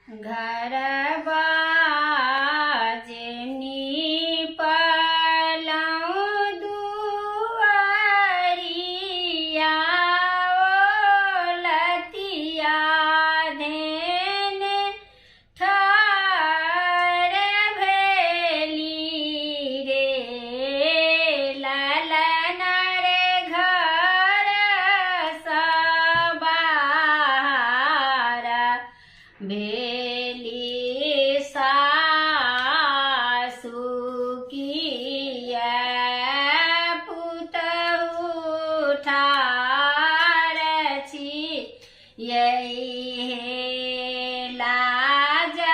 घर बाजनी पलऊ दुआरिया लतिया धेन ठार भेली रे ललन रे घर सबार भेली सासु किया पुतहु ठार छी यही लाजक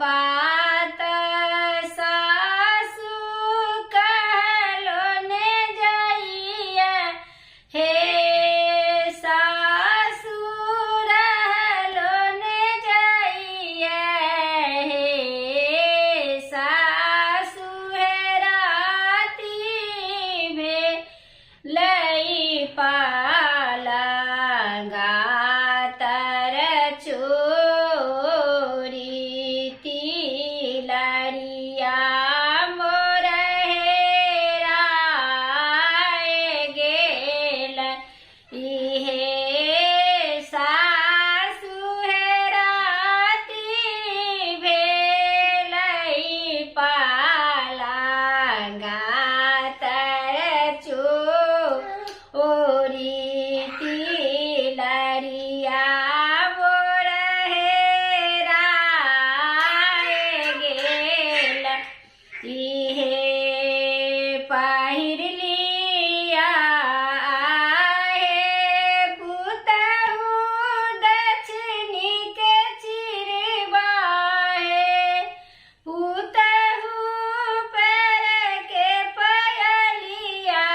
बात सासु कहलो ने जाइए हे पालंगा तर चोरी तिलरिया मोर हेराय गेल इहे सासु हेराती भेलै पालंगा तर चोरी तिलरिया मोर हेराय गेल इहे पहिर लिया हे पुतहु दक्षिणी के चिरवा हे पुतहु पैर के पयलिया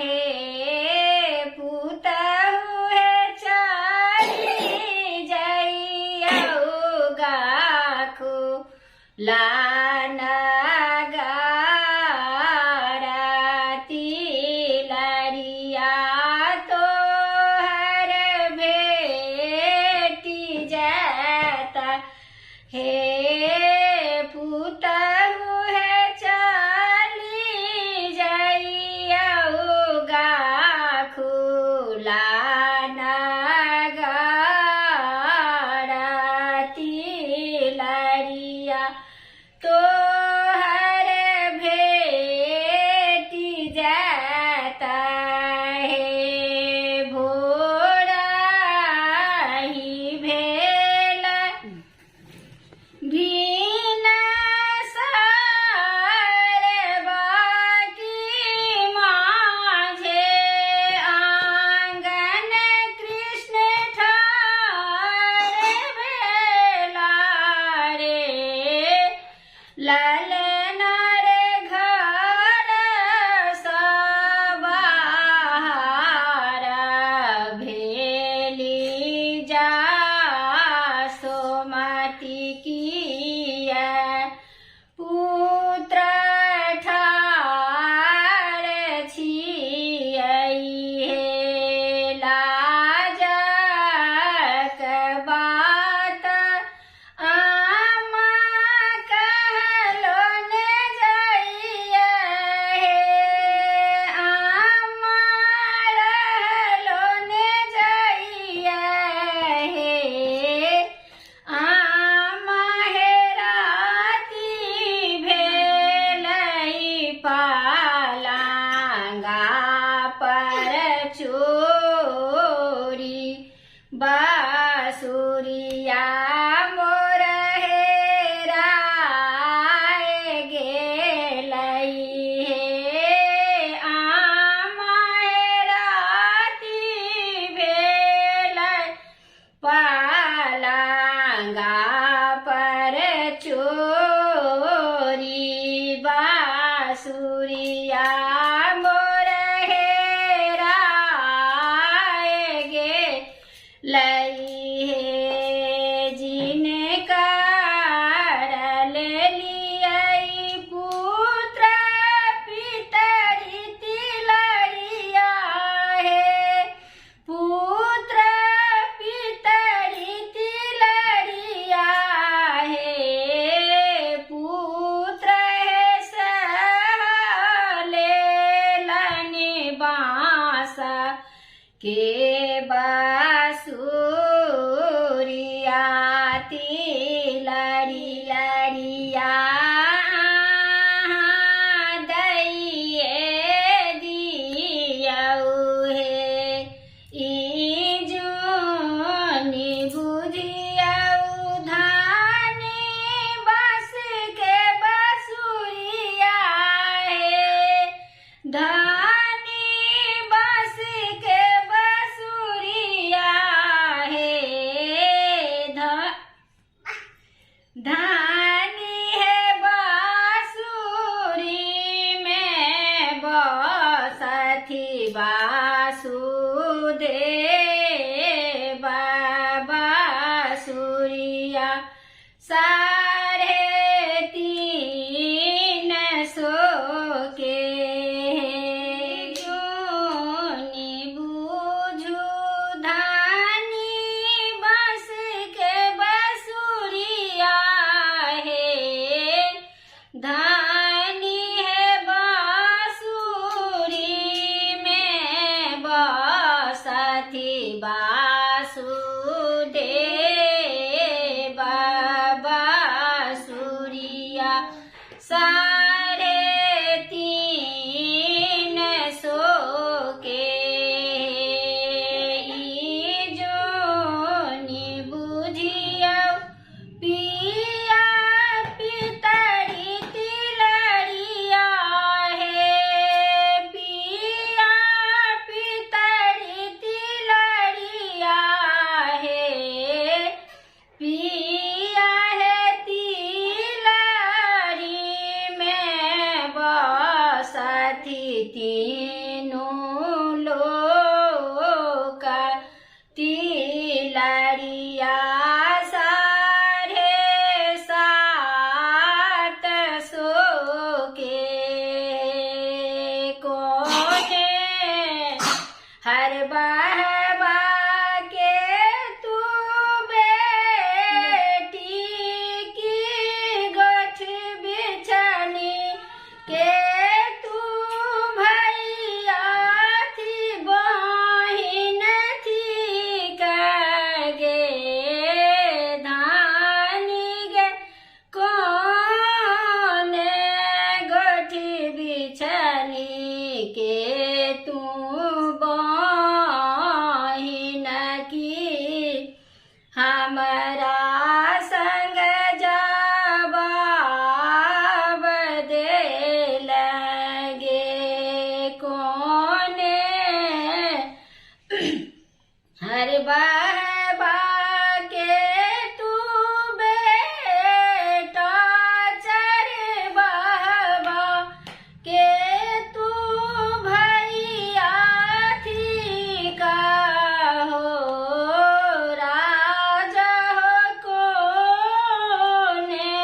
हे पुतहु है चढ़ी जइयौ गाखु तिलरिया तोहर भेटी जाता हे पुतहु है चली जइयौ गाखु तिलरिया तोहर भेटी जाता हे भोराही भेल भीन बाकी माझे आंगन कृष्ण ठार भेला रे ललन रे घर सबार भेली जा सोमति किया पुत्र ठार छियै हे लाजक बात आमा कहलो ने जाइए हे आमा रहलो ने जाइए हे आमा हेराती भेलै पालंगा पर चोरी बासुरिया मोर हेराय गेलै हे आमा हेराती भेलै पालंगा पर चोरी बासुरिया मोर हेराय गेलै हे जिनकर लेलियै पुत्र पितरि तिलरिया हे पुत्र पितरि तिलड़ी लड़िया दैये दियऊ हे इजुनी बुझियऊ धानी बस के बसुरिया हे धानी बस के बसुरिया हे धानी है बांसुरी में बसथी वासुदेव बांसुरिया साढ़े 300 के जोनी बूझू धानी बस के बसुरिया हे धानी है बांसुरी में बसथी वासुदेव बांसुरिया साढ़े 300 के जोनी बुझियऊ पिया पितरी तिलड़िया हे पिया पितरी तिलड़िया हे पिया है तिलड़ी में बसथी तीनों लोक तिलड़िया साढ़े 700 के कोने हर बहबा के तू बेटी की गोठ बिछनी के तू भैया थी बहिन थी कगे धानी गे कोने गोठ बिछनी के तू बहिन की हमरा संग जवाब दे लगे कोने हर बहबा के तू बेटा चर बहबा के तू भैया थी का हो राजा हो कोने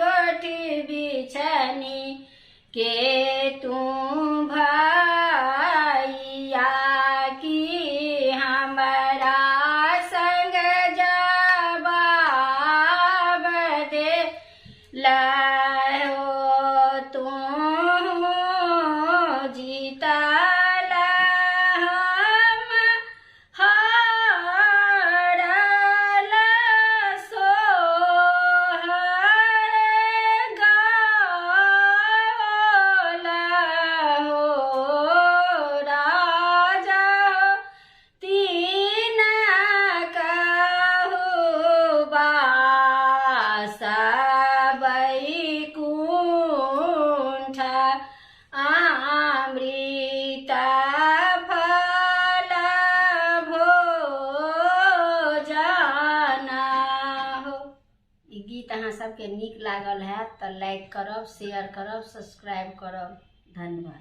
गोठ बिछनी के तू भैया की हमरा संग जवाब दे लाओ तू जीतल हम हारल सोहर गावल हो राजा तीन कहु बैकुंठ अमृत फल भोजन हो। ई गीत अहाँ सबके नीक लागल है तो लाइक करब, शेयर करब, सब्सक्राइब करब। धन्यवाद।